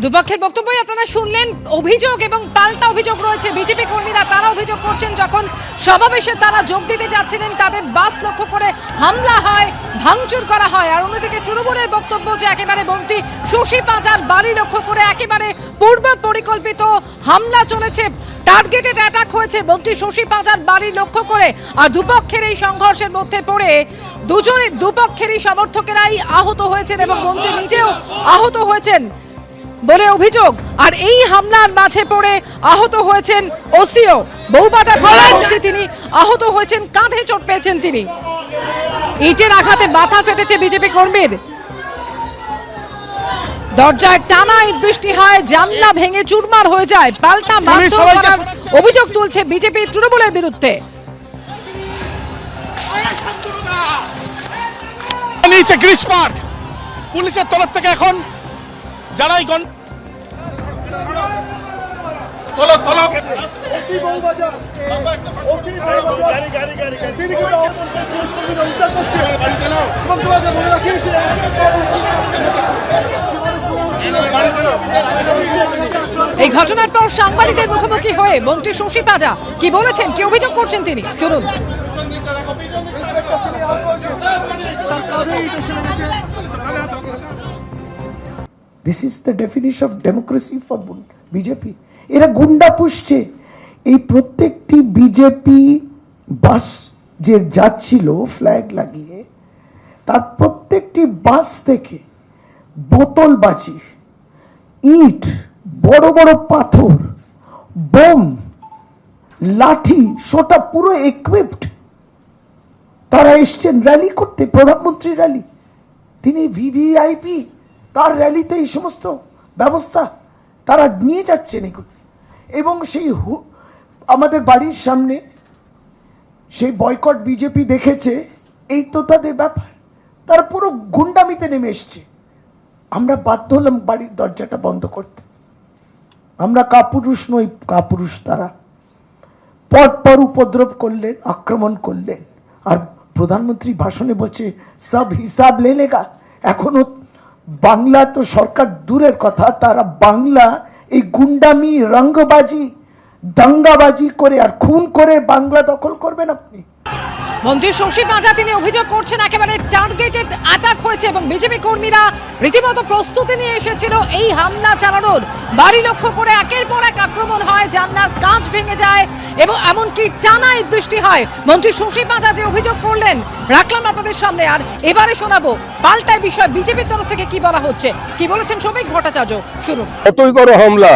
দুপক্ষের বক্তব্যই আপনারা শুনলেন। অভিযোগ এবং পাল্টা অভিযোগ রয়েছে। বিজেপি কর্মীরা তারা অভিযোগ করছেন যখন সমাবেশে তারা যোগ দিতে যাচ্ছিলেন তাদের বাস লক্ষ্য করে হামলা হয়, ভাঙচুর করা হয়। আর অন্যদিকে তৃণমূলের বক্তব্য যে একেবারে মন্ত্রী শশী পাঁজার বাড়ি লক্ষ্য করে একেবারে পূর্ব পরিকল্পিত হামলা চলেছে, টার্গেটেড অ্যাটাক হয়েছে মন্ত্রী শশী পাঁজার বাড়ি লক্ষ্য করে। আর দুপক্ষের এই সংঘর্ষের মধ্যে পড়ে দুপক্ষেরই সমর্থকেরাই আহত হয়েছেন এবং মন্ত্রী নিজেও আহত হয়েছেন বলে অভিযোগ। আর এই হামলার মাঝে পড়ে আহত হয়েছেন ওসিও বৌবাটা তিনি আহত হয়েছেন, কাঁধে চোট পেয়েছেন তিনি। ইটের আঘাতে মাথা ফেটেছে বিজেপি কর্মীর। দরজায় টানা ইট বৃষ্টি হয়, জানলা ভেঙে চুরমার হয়ে যায়। পাল্টা মারধর করার অভিযোগ তুলছে বিজেপি তৃণমূলের বিরুদ্ধে। গ্রিস পার্ক পুলিশের তরফ থেকে এখন যারাই এই ঘটনার পর সাংবাদিকদের মুখোমুখি হয়ে মন্ত্রী শশী পাঁজা কি বলেছেন, কি অভিযোগ করছেন তিনি, শুনুন। This is the definition of democracy for BJP. এরা গুন্ডা পুষছে। এই প্রত্যেকটি বিজেপি বাস যে যাচ্ছিল ফ্ল্যাগ লাগিয়ে, তার প্রত্যেকটি বাস থেকে বোতলবাজি, ইট, বড় বড় পাথর, বোম, লাঠি, সোটা পুরো ইকুইপড। তারা এসছেন র্যালি করতে, প্রধানমন্ত্রী র্যালি। তিনি ভিভিআইপি, তার র্যালিতে এই সমস্ত ব্যবস্থা তারা নিয়ে যাচ্ছেন এগুলো। এবং সেই আমাদের বাড়ির সামনে সেই বয়কট বিজেপি দেখেছে, এই তো তাদের ব্যাপার। তারা পুরো গুন্ডামিতে নেমে এসছে। আমরা বাধ্য হলাম বাড়ির দরজাটা বন্ধ করতে। আমরা কাপুরুষ নই, কাপুরুষ তারা। পর উপদ্রব করলেন, আক্রমণ করলেন। আর প্রধানমন্ত্রী ভাষণে বলছে সব হিসাব লে লেগা। এখনো বাংলা তো সরকার দূরের কথা, তারা বাংলা এই গুন্ডামি, রঙ্গবাজি, দাঙ্গাবাজি করে আর খুন করে বাংলা দখল করবেন আপনি। মন্ত্রী শশী পাঁজা তিনি অভিযোগ করছেন একেবারে টার্গেটেড অ্যাটাক হয়েছে এবং বিজেপি কর্মীরা রীতিমতো প্রস্তুতি নিয়ে এসেছিল এই হামলা চালানোর। বাড়ি লক্ষ্য করে একের পর এক আক্রমণ হয়, জানলার কাঁচ ভেঙে যায় এবং এমনকি টানা ইট বৃষ্টি হয়। মন্ত্রী শশী পাঁজা যে অভিযোগ করলেন রাখলাম আপনাদের সামনে। আর এবারে শোনাবো পাল্টায় বিষয় বিজেপির তরফ থেকে কি বলা হচ্ছে, কি বলেছেন শ্রমিক ভট্টাচার্য, শুনুন। কতই করো হামলা,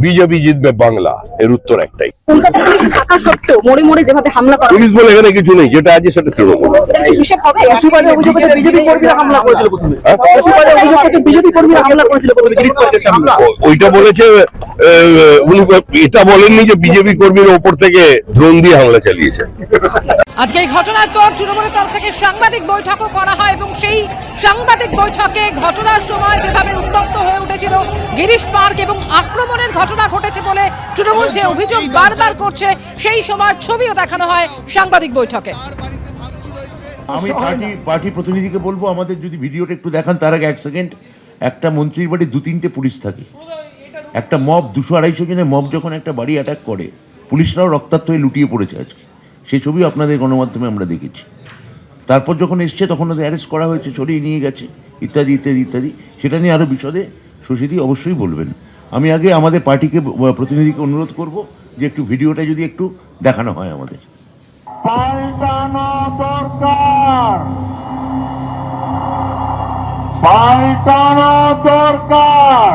বিজেপি জিতবে বাংলা, এর উত্তর একটাই। কলকাতা পুলিশ থাকা সত্ত্বেও মোড়ে মোড়ে যেভাবে হামলা করা, পুলিশ বলে এখানে কিছু নেই, যেটা আছে সেটা তৃণমূল। হিসেব হবে। বিজেপি কর্মীরা হামলা করেছিল প্রথমে, বিজেপি কর্মীরা হামলা করেছিল প্রথমে। ওইটা বলেছে, উনি এটা বলেননি যে বিজেপি কর্মীর ওপর থেকে ড্রোন দিয়ে হামলা চালিয়েছে। আজকে এই ঘটনার পর তৃণমূলের তরফ থেকে সাংবাদিক বৈঠকও করা হয় এবং সেই সাংবাদিক বৈঠকে ঘটনার সময় যেভাবে উত্তপ্ত হয়ে উঠেছিল গিরিশ পার্ক এবং আক্রমণের ঘটনা ঘটেছে বলে তৃণমূল যে অভিযোগ বারবার করছে, সেই সময় ছবিও দেখানো হয় সাংবাদিক বৈঠকে। আমি পার্টি প্রতিনিধিকে বলবো, আমাদের যদি ভিডিওটা একটু দেখান। তার আগে 1 সেকেন্ড, একটা মন্ত্রীর বাড়ি 2-3টে পুলিশ থাকে। একটা মব, 200-250 জনের মব যখন একটা বাড়ি অ্যাটাক করে, পুলিশরাও রক্তাক্ত হয়ে লুটিয়ে পড়েছে আজকে। সেই ছবি আপনাদের গণমাধ্যমে আমরা দেখেছি। তারপর যখন এসছে তখন ওদের অ্যারেস্ট করা হয়েছে, ছড়িয়ে নিয়ে গেছে, ইত্যাদি ইত্যাদি ইত্যাদি। সেটা নিয়ে আরও বিশদে শশীদি অবশ্যই বলবেন। আমি আগে আমাদের পার্টিকে প্রতিনিধিকে অনুরোধ করব যে একটু ভিডিওটা যদি একটু দেখানো হয় আমাদের। পাল্টানো দরকার, পাল্টানো দরকার।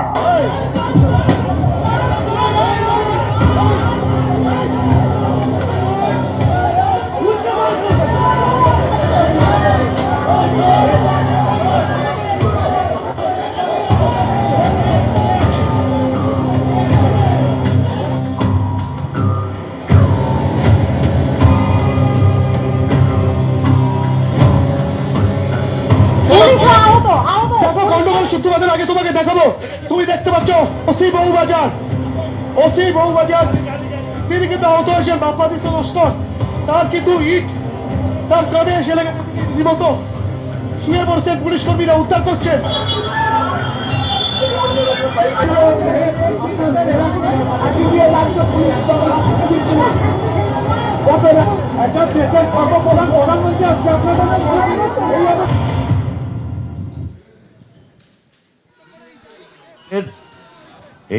সূত্রপাতের আগে তোমাকে দেখাবো, তুমি দেখতে পাচ্ছ ওসি বউবাজার, তিনি কিন্তু আহত হয়েছেন। বাপ্পাদিত্য নস্কর, তার কিন্তু ইট তার কাঁধে এসে লেগে রীতিমতো শুয়ে পড়ছেন। পুলিশ কর্মীরা উদ্ধার করছেন।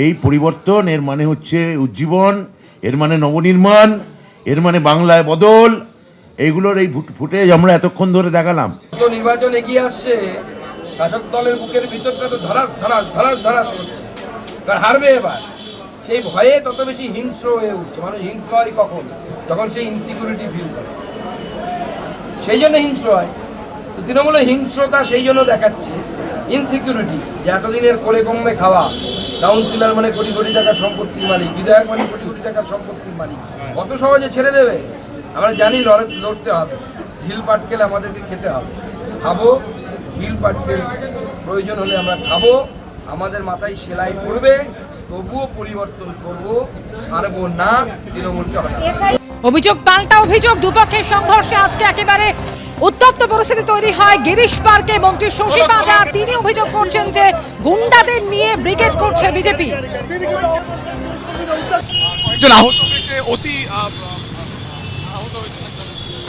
এই পরিবর্তন, এর মানে হচ্ছে উজ্জীবন, এর মানে নবনির্মাণ, এর মানে বাংলায় বদল। এইগুলোর এই ফুটেজ আমরা এতক্ষণ ধরে দেখালাম। তো নির্বাচন এগিয়ে আসছে, শাসক দলের বুকের ভিতরটা তো ধরাস ধরাস ধরাস ধরাস হচ্ছে, কারণ হারবে এবার। সেই ভয়ে তত বেশি হিংস্র হয়ে উঠছে। মানুষ হিংস্র হয় কখন? যখন সেই ইনসিকিউরিটি ফিল করে, সেই জন্য হিংস্র হয়। তো তৃণমূলের হিংস্রতা সেই জন্য দেখাচ্ছে, ইনসিকিউরিটি, যে এতদিনের কোলে কমে খাওয়া, কাউন্সিলর মানে কোটি কোটি টাকার সম্পত্তির মালিক, বিধায়ক মানে কোটি কোটি টাকার সম্পত্তির মালিক, কত সহজে ছেড়ে দেবে? আমরা জানি লড়তে হবে, ঢিল পাটকেল আমাদেরকে খেতে হবে। খাবো ঢিল পাটকেল, প্রয়োজন হলে আমরা খাবো, আমাদের মাথায় সেলাই পড়বে, তবুও পরিবর্তন করবো, ছাড়বো না, তৃণমূলকে হটাবো। অভিযোগ পাল্টা অভিযোগ, দুপক্ষের সংঘর্ষে আজকে একেবারে উত্তপ্ত পরিস্থিতি তৈরি হয় গিরিশ পার্কে। মন্ত্রী শশী পাঁজা তিনি অভিযোগ করছেন যে গুন্ডাদের নিয়ে ব্রিগেড করছে বিজেপি।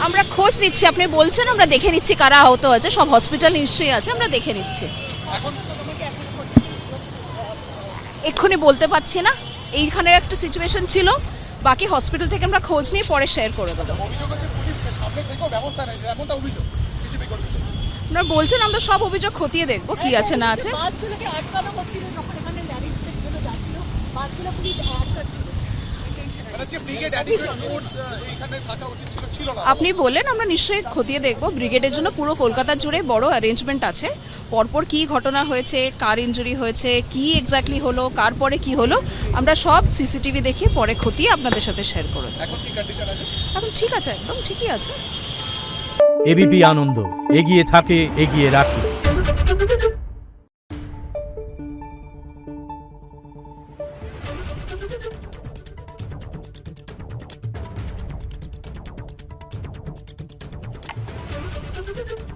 আমরা খোঁজ নিচ্ছি, আপনি বলছেন, আমরা দেখে নিচ্ছি কারা আহত আছে, সব হসপিটাল নিশ্চয়ই আছে, আমরা দেখে নিচ্ছি। এক্ষুনি বলতে পারছি না, এইখানের একটা সিচুয়েশন ছিল, বাকি হসপিটাল থেকে আমরা খোঁজ নিয়ে পরে শেয়ার করে দেবো। আপনারা বলছেন, আমরা সব অভিযোগ খতিয়ে দেখবো কি আছে না আছে। আপনি বললেন, আমরা নিশ্চয়ই খতিয়ে দেখব। ব্রিগেডের জন্য পুরো কলকাতা জুড়ে বড় অ্যারেঞ্জমেন্ট আছে। পরপর কি ঘটনা হয়েছে, কার ইনজুরি হয়েছে, কি এক্স্যাক্টলি হলো, কার পরে কি হলো, আমরা সব সিসিটিভি দেখিয়ে পরে খতিয়ে আপনাদের সাথে শেয়ার করব। এখন ঠিক আছে, একদম ঠিকই আছে। এবিপি আনন্দ, এগিয়ে থাকে, এগিয়ে রাখে। Thank you.